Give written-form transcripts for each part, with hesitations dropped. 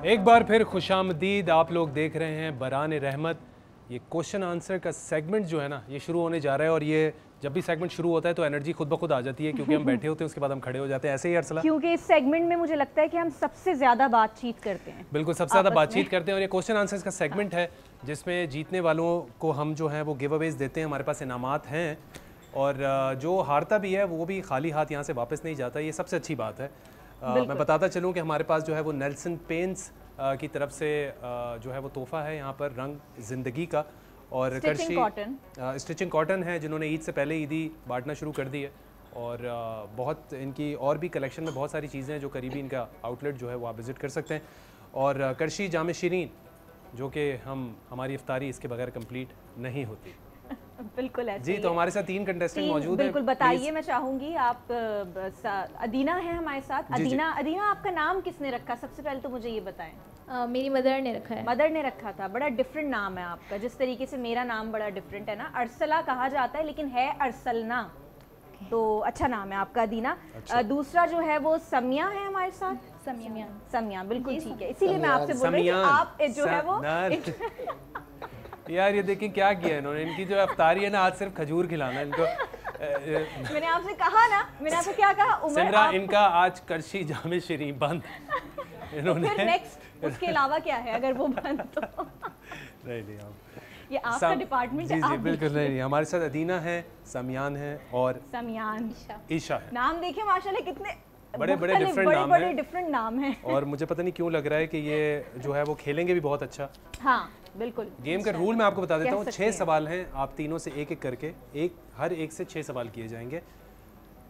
एक बार फिर खुशामदीद। आप लोग देख रहे हैं बरान रहमत। ये क्वेश्चन आंसर का सेगमेंट जो है ना, ये शुरू होने जा रहा है। और ये जब भी सेगमेंट शुरू होता है तो एनर्जी खुद ब खुद आ जाती है, क्योंकि हम बैठे होते हैं, उसके बाद हम खड़े हो जाते हैं। ऐसे ही अरसला, क्योंकि इस सेगमेंट में मुझे लगता है कि हम सबसे ज़्यादा बातचीत करते हैं। बिल्कुल, सबसे ज़्यादा बातचीत करते हैं। और ये क्वेश्चन आंसर्स का सेगमेंट है जिसमें जीतने वालों को हम जो है वो गिव अवेज देते हैं। हमारे पास इनामात हैं, और जो हारता भी है वो भी खाली हाथ यहाँ से वापस नहीं जाता। ये सबसे अच्छी बात है। मैं बताता चलूँ कि हमारे पास जो है वो नेल्सन पेंट्स की तरफ से जो है वो तोहफा है यहाँ पर, रंग ज़िंदगी का। और स्टिचिंग कॉटन है, जिन्होंने ईद से पहले ईदी बांटना शुरू कर दी है। और बहुत इनकी और भी कलेक्शन में बहुत सारी चीज़ें हैं जो करीबी इनका आउटलेट जो है वो आप विज़िट कर सकते हैं। और करशी जाम शीरीन, जो कि हमारी इफ्तारी इसके बगैर कंप्लीट नहीं होती। बिल्कुल ऐसे जी। तो हमारे साथ 3 कंटेस्टेंट मौजूद हैं। बिल्कुल बताइए। मैं चाहूंगी आप अदीना है हमारे साथ। अदीना, आपका नाम किसने रखा? सबसे पहले तो मुझे ये बताएं। मेरी मदर ने रखा है। मदर ने रखा था। बड़ा डिफरेंट नाम है आपका, जिस तरीके से मेरा नाम बड़ा डिफरेंट है ना। अरसला कहा जाता है लेकिन है अरसलना, तो अच्छा नाम है आपका अदीना। अच्छा। दूसरा जो है वो समिया है हमारे साथ। समिया बिल्कुल ठीक है, इसीलिए मैं आपसे बोल रही हूँ आप जो है वो यार ये देखिए क्या किया इन्होंने। इनकी जो अफ्तारी है ना, आज सिर्फ खजूर खिलाना इनको। मैंने आपसे कहा ना, मैंने आपसे क्या कहा सिमरा, इनका आज करशी जामे शरीफ बंद इन्होंने। फिर नेक्स्ट उसके अलावा क्या है अगर वो बंद तो? नहीं ये आपका डिपार्टमेंट है। जी बिल्कुल नहीं। हमारे साथ अदीना है, समियान है और ईशा है। नाम देखिए माशाल्लाह कितने बड़े डिफरेंट नाम हैं। और मुझे पता नहीं क्यों लग रहा है कि ये जो है वो खेलेंगे भी बहुत अच्छा। हाँ बिल्कुल। गेम का रूल मैं आपको बता देता हूँ। 6 सवाल हैं, आप तीनों से एक एक करके हर एक से 6 सवाल किए जाएंगे।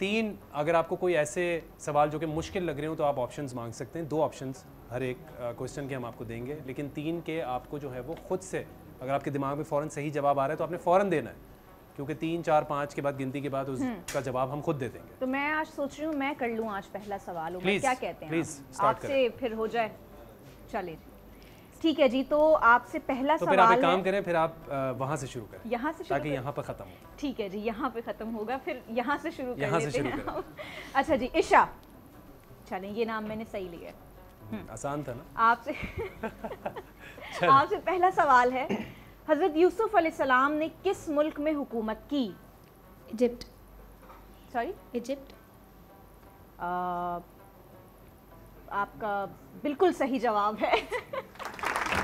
3 अगर आपको कोई ऐसे सवाल जो कि मुश्किल लग रहे हो तो आप ऑप्शंस मांग सकते हैं। 2 ऑप्शंस हर एक क्वेश्चन के हम आपको देंगे, लेकिन 3 के आपको जो है वो खुद से, अगर आपके दिमाग में फ़ौरन सही जवाब आ रहा है तो आपने फ़ौरन देना है, क्योंकि 3, 4, 5 के बाद गिनती के बाद उसका जवाब हम खुद दे देंगे। तो मैं आज सोच रही हूँ मैं कर लूँ आज पहला सवाल। क्या कहते हैं? प्लीज आपसे फिर हो जाए। चलिए ठीक है जी। तो आपसे पहला तो सवाल फिर आप एक काम करें, फिर आप वहाँ से शुरू करें, यहाँ से, ताकि यहाँ पर ख़त्म हो। ठीक है जी, यहाँ पे ख़त्म होगा, फिर यहाँ से शुरू यहाँ से शुरू करें। अच्छा जी, ईशा। चलें, ये नाम मैंने सही लिया। आसान था ना आपसे? आपसे पहला सवाल है, हज़रत यूसुफ अलैहिस्सलाम ने किस मुल्क में हुकूमत की? इजिप्ट। Sorry, Egypt. आपका बिल्कुल सही जवाब है।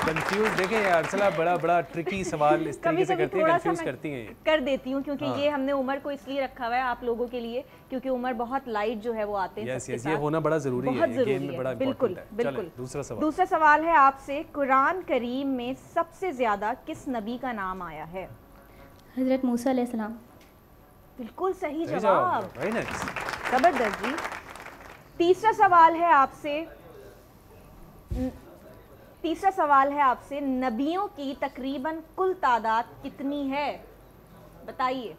कंफ्यूज देखें यार, अरसला बड़ा ट्रिकी सवाल इस तरीके से करती है, कंफ्यूज करती हैं। कर देती हूँ क्योंकि ये हमने उमर को इसलिए रखा हुआ है आप लोगों के लिए, क्योंकि उमर बहुत लाइट जो है वो आते हैं। यस, ये होना बड़ा जरूरी है, ये गेम में बड़ा बिल्कुल बिल्कुल। दूसरा सवाल है आपसे, कुरान करीम में सबसे ज्यादा किस नबी का नाम आया है? हजरत मूसा अलैहिस्सलाम। बिल्कुल सही जवाब, जबरदस्त जी। तीसरा सवाल है आपसे, नबियों की तकरीबन कुल तादाद कितनी है? बताइए।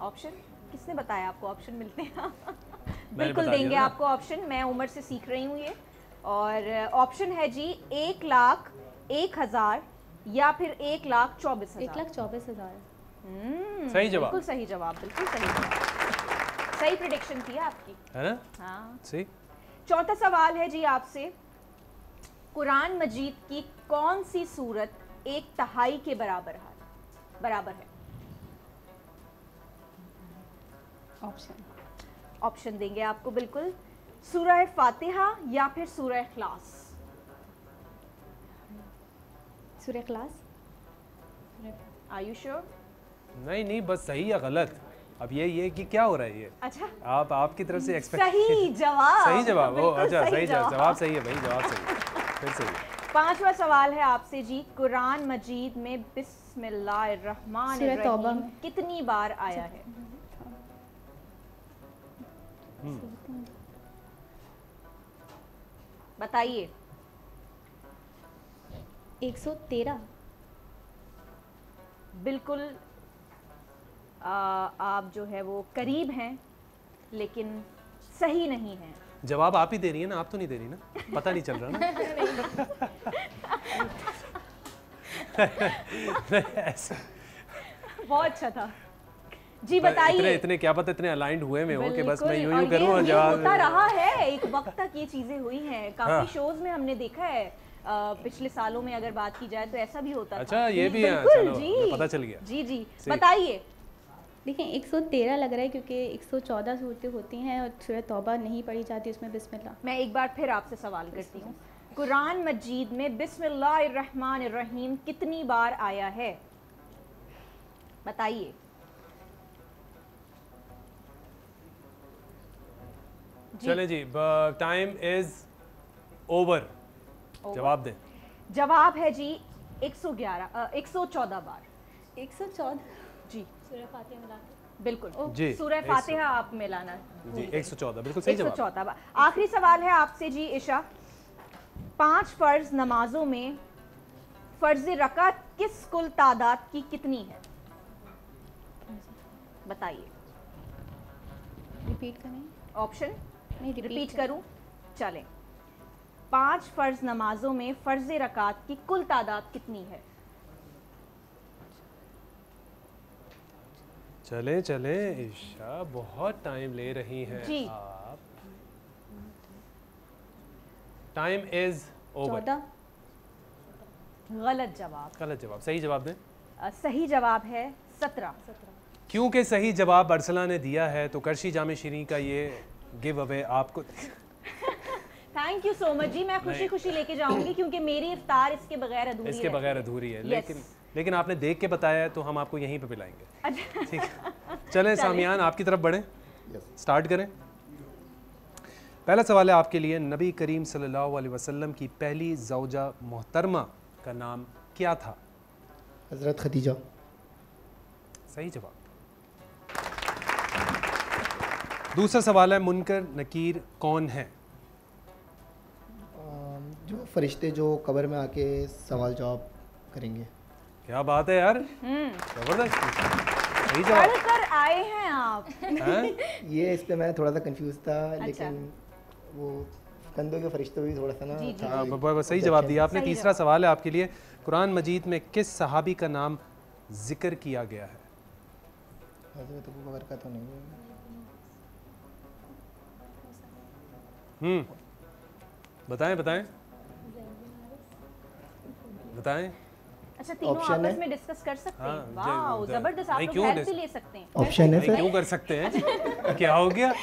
ऑप्शन किसने बताया आपको ऑप्शन मिलते हैं? बिल्कुल देंगे आपको ऑप्शन। मैं उमर से सीख रही हूँ ये। और ऑप्शन है जी 1,01,000 या फिर 1,24,000। 1,24,000। सही जवाब। बिल्कुल सही जवाब, बिल्कुल सही जवाब। सही प्रेडिक्शन थी आपकी, है ना? हाँ सही। चौथा सवाल है जी आपसे, कुरान मजीद की कौन सी सूरत 1/3 के बराबर है? ऑप्शन देंगे आपको बिल्कुल। सूरह फातिहा या फिर सूरह इखलास? सूरह इखलास। Are you sure? नहीं, बस सही या गलत। अब ये कि क्या हो रहा है ये? अच्छा, आपकी तरफ से एक्सपेक्ट। सही जवाब। सही जवाब। अच्छा, सही जवाब सही है भाई, जवाब सही है, फिर सही। पांचवा सवाल है आपसे जी, कुरान मजीद में बिस्मिल्लाहिर्रहमानिर्रहीम कितनी बार आया है? बताइए। 113। बिल्कुल आप जो है वो करीब हैं, लेकिन सही नहीं है। जवाब आप ही दे रही है ना, आप तो नहीं दे रही ना? पता नहीं चल रहा ना? बहुत अच्छा था। जी बताइए। इतने क्या पता इतने अलाइंड हुए में हो कि बस मैं यूं और यूं करूं और ये जवाब होता रहा है, एक वक्त तक ये चीजें हुई हैं, काफी हाँ। शोज में हमने देखा है। पिछले सालों में अगर बात की जाए तो ऐसा भी होता था। अच्छा, ये जी, भी है, बिल्कुल, चलो, जी हमें पता चल गया। जी जी सही। बताइए। देखिए 113 लग रहा है क्योंकि 114 सूरतें होती हैं और सूरह तौबा नहीं पढ़ी जाती उसमें बिस्मिल्लाह। मैं एक बार फिर आपसे सवाल करती हूँ, कुरान मजीद में बिस्मिल्लाहिर्रहमानिर्रहीम कितनी बार आया है? बताइए। चले जी, टाइम इज ओवर। जवाब दें। जवाब है जी 114 बार। 114 जी सूरह फातिहा मिला के। बिल्कुल जी, सूरह फातिहा आप मिलाना। जी 114 बिल्कुल सही जवाब। 114 बार। आखिरी सवाल है आपसे जी इशा, 5 फर्ज नमाजों में फर्ज रकात किस कुल तादाद की कितनी है? बताइए। रिपीट करें? ऑप्शन नहीं, रिपीट करूं? चलें। 5 फर्ज नमाजों में फर्ज रकात की कुल तादाद कितनी है? चले चले ईशा, बहुत टाइम ले रही हैं जी। आप। Time is over. 14। गलत जवाब। गलत जवाब। सही जवाब दें। सही जवाब है 17। क्योंकि सही जवाब अरसला ने दिया है तो करशी जामे शीरीं का ये गिव अवे आपको। थैंक यू सो मच जी, मैं खुशी खुशी लेके जाऊंगी क्योंकि मेरी इफ्तार इसके बगैर अधूरी इसके रहती बगैर है। अधूरी है। Yes. लेकिन आपने देख के बताया है तो हम आपको यहीं पे पिलाएंगे। अच्छा। ठीक है, चलें सामियान आपकी तरफ बढ़ें। स्टार्ट करें। पहला सवाल है आपके लिए, नबी करीम सल्लल्लाहु अलैहि वसल्लम की पहली ज़ौजा मोहतरमा का नाम क्या था? हज़रत खदीजा। सही जवाब। दूसरा सवाल है, मुनकर नकीर कौन है? जो फरिश्ते जो कब्र में आके सवाल जवाब करेंगे। क्या बात है यार, जबरदस्त। सही जवाब। पढ़ कर आए हैं आप। हैं? ये इस पे मैं थोड़ा सा कंफ्यूज था, लेकिन वो कंधों के फरिश्तों भी थोड़ा सा ना जी, जी। था। सही जवाब दिया आपने। सही तीसरा जवाब। सवाल है आपके लिए, कुरान मजीद में किस सहाबी का नाम जिक्र किया गया है? हज़रत अबू बकर का तो नहीं है। बताएं बताएं बताएं। अच्छा, तीनों Option आपस है? में डिस्कस कर सकते हाँ, हैं। वाओ, जबरदस्त। आप नहीं, लोग क्यों हेल्प डिस- भी ले सकते हैं। ऑप्शन है नहीं, सर? क्यों कर सकते हैं? क्या हो गया?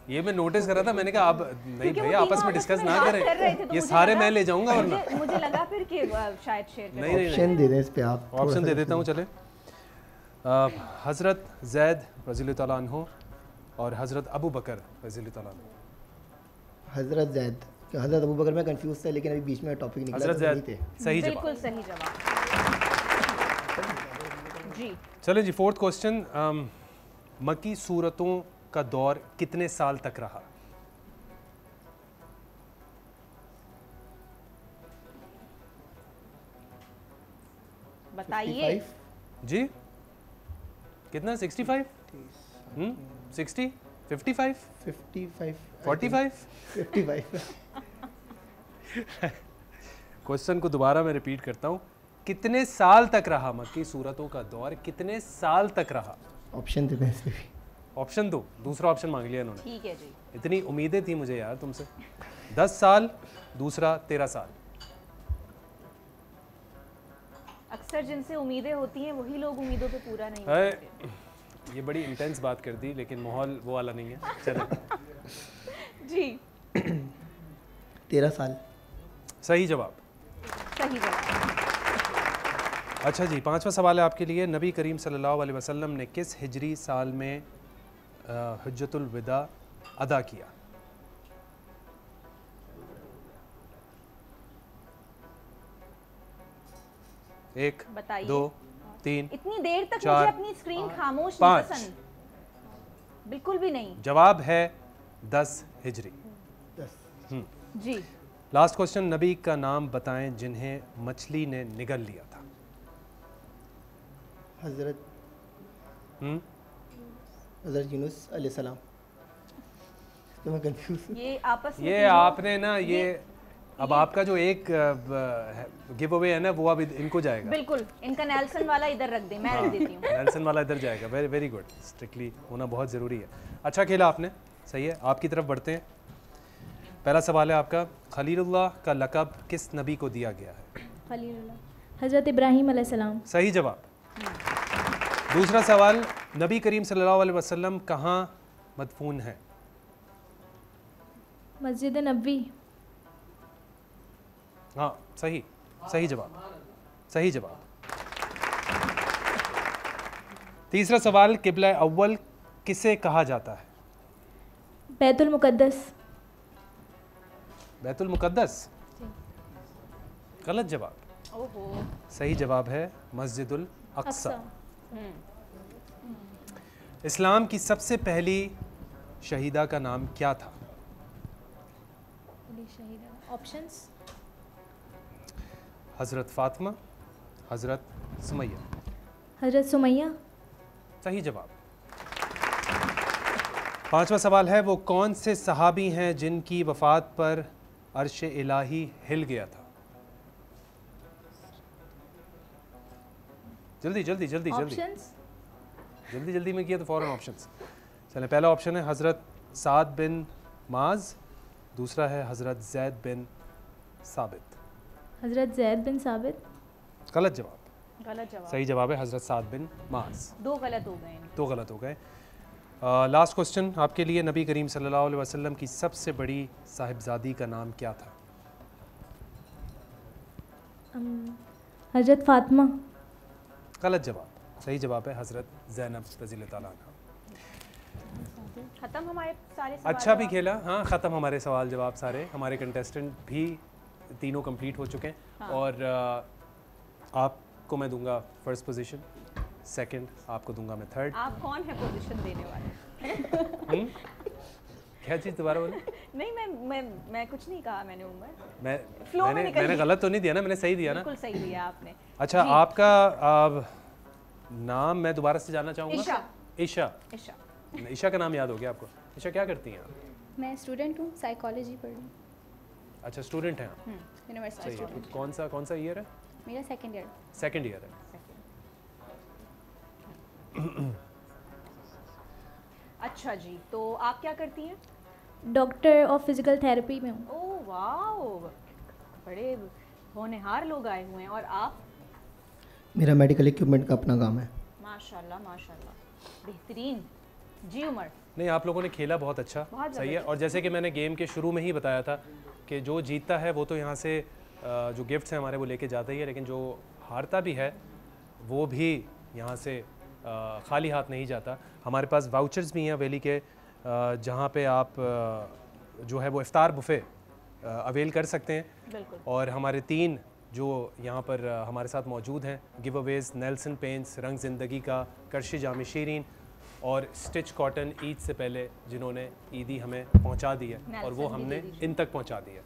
ये मैं नोटिस कर रहा था, मैंने कहा आप नहीं क्योंकि वो भैया आपस तीनों में डिस्कस ना बात कर रहे थे, करें, तो ये मुझे सारे लगा- मैं ले जाऊंगा वरना। मुझे लगा फिर कि शायद शेयर करें। नहीं नहीं ऑप्शन दे दें इस पे आप। ऑप्शन थोड़ा दे सा देता हूँ। चले, हज़रत ज़ैद रज़ियल्लाहु तआला अन्हु और हज़रत अबू बकर रज़ियल्लाहु तआला अन्हु। हज़रत ज़ैद। हज़रत अबू बकर में कंफ्यूज था, लेकिन अभी बीच में टॉपिक निकला हज़रत तो नहीं ज़ैद थे। सही जवाब। बिल्कुल सही जवाब। जी चले जी, फोर्थ क्वेश्चन, मक्की सूरतों का दौर कितने साल तक रहा? बताइए। 55? जी कितना? 65? 60? 55? 55? 45? 55? क्वेश्चन को दोबारा मैं रिपीट करता हूँ, कितने साल तक रहा मक्की सूरतों का दौर? कितने साल तक रहा? ऑप्शन दे दें इस पे भी। ऑप्शन दो। दूसरा ऑप्शन मांग लिया इन्होंने। ठीक है जी। इतनी उम्मीदें थी मुझे यार तुमसे। 10 साल, दूसरा 13 साल। अक्सर जिनसे उम्मीदें होती हैं वही लोग उम्मीदों पे पूरा नहीं है, करते। ये बड़ी इंटेंस बात कर दी, लेकिन माहौल वो वाला नहीं है। चलो, जी 13 साल। सही जवाब। सही जवाब। अच्छा जी, पांचवा सवाल है आपके लिए, नबी करीम सल्लल्लाहु अलैहि वसल्लम ने किस हिजरी साल में हज्जतुल विदा अदा किया? एक, बताइए। 2, 3, इतनी देर तक चार, मुझे अपनी स्क्रीन खामोश नहीं 5। पसंद, बिल्कुल भी नहीं। जवाब है 10 हिजरी। 10। जी लास्ट क्वेश्चन, नबी का नाम बताएं जिन्हें मछली ने निगल लिया था। हज़रत हम्म हज़रत यूनुस अलैहिस्सलाम। तो मैं कंफ्यूज हूँ। ये आपस में ये तीनों- आपने ना ये अब आपका जो एक गिव अवे है ना वो अब इनको जाएगा। बिल्कुल, इनका नेल्सन वाला इधर रख दें, मैं रख देती हूँ। नेल्सन वाला इधर जाएगा। वेरी वेरी गुड, स्ट्रिक्टली होना बहुत ज़रूरी है। अच्छा खेला आपने, सही है। आपकी तरफ बढ़ते हैं। पहला सवाल है आपका, खलीलुल्लाह का लक़ब किस नबी को दिया गया है? खलीलुल्लाह हज़रत इब्राहीम अलैहिस्सलाम। सही जवाब। दूसरा सवाल, नबी करीम सल्लल्लाहु अलैहि वसल्लम कहाँ मदफून है? मस्जिद नबवी। हाँ सही, सही जवाब, सही जवाब। तीसरा सवाल, किबला अव्वल किसे कहा जाता है? बैतुल मुक़द्दस। बैतुल मुक़द्दस गलत जवाब। ओहो। सही जवाब है मस्जिदुल अक्सा। हम्म, इस्लाम की सबसे पहली शहीदा का नाम क्या था? ऑप्शंस। हज़रत फ़ातिमा, हज़रत सुमैया। हज़रत सुमैया। सही जवाब। पांचवा सवाल है, वो कौन से सहाबी हैं जिनकी वफ़ात पर अर्श इलाही हिल गया था? जल्दी जल्दी जल्दी जल्दी ऑप्शंस। जल्दी जल्दी में किया तो फ़ौरन ऑप्शंस। चलें, पहला ऑप्शन है हज़रत साद बिन माज, दूसरा है हज़रत ज़ैद बिन साबित। हज़रत ज़ैद बिन साबित। गलत जवाब। गलत जवाब। सही जवाब है हज़रत साद बिन माज। दो गलत हो गए। दो गलत हो गए। लास्ट क्वेश्चन आपके लिए, नबी करीम सल्लल्लाहु अलैहि वसल्लम की सबसे बड़ी साहिबजादी का नाम क्या था? हज़रत फ़ातिमा। गलत जवाब। सही जवाब है हज़रत ज़ैनब रज़ियल्लाहु ताला अन्हा। खत्म हमारे सारे सवाल अच्छा भी जवाब? खेला। हाँ, ख़त्म हमारे सवाल जवाब सारे। हमारे कंटेस्टेंट भी तीनों कंप्लीट हो चुके हैं। हाँ। और आपको मैं दूंगा फर्स्ट पोजीशन, सेकंड आपको दूंगा मैं थर्ड। आप कौन है पोजीशन देने वाले? क्या चीज़ दोबारा बोले? नहीं, मैं कुछ नहीं कहा मैंने उमर। मैंने गलत तो नहीं दिया ना? मैंने सही दिया ना? बिल्कुल सही दिया आपने। अच्छा, आपका नाम मैं दोबारा से जानना चाहूँगा। ईशा। ईशा। ईशा। ईशा का नाम याद हो गया आपको? ईशा क्या करती हैं आप? मैं स्टूडेंट हूँ, साइकोलॉजी पढ़ रही हूँ। अच्छा, स्टूडेंट हैं आप। यूनिवर्सिटी सही है। स्टूडेंट। कौन सा ईयर है? मेरा सेकंड ईयर। सेकंड ईयर है। अच्छा जी, तो आप क्या करती हैं? डॉक्टर ऑफ फिजिकल थेरेपी में हूँ। ओह वाओ, बड़े होनहार लोग आए हुए हैं। और आप? मेरा मेडिकल इक्विपमेंट का अपना काम है। माशाल्लाह माशाल्लाह, बेहतरीन। जी उमर। नहीं, आप लोगों ने खेला बहुत अच्छा, बहुत सही है। और जैसे कि मैंने गेम के शुरू में ही बताया था कि जो जीतता है वो तो यहाँ से जो गिफ्ट्स हैं हमारे वो लेके जाता ही है, लेकिन जो हारता भी है वो भी यहाँ से खाली हाथ नहीं जाता। हमारे पास वाउचर्स भी हैं वेली के, जहाँ पे आप जो है वो इफ्तार बुफ़े अवेल कर सकते हैं। बिल्कुल। और हमारे तीन जो यहाँ पर हमारे साथ मौजूद हैं गिव अवेज़, नेल्सन पेंट्स, रंग ज़िंदगी का, करशी जाम शीरीन और स्टिच कॉटन, ईद से पहले जिन्होंने ईदी हमें पहुँचा दी है और वो नेल्सन भी हमने दे दीजिए। इन तक पहुँचा दी है।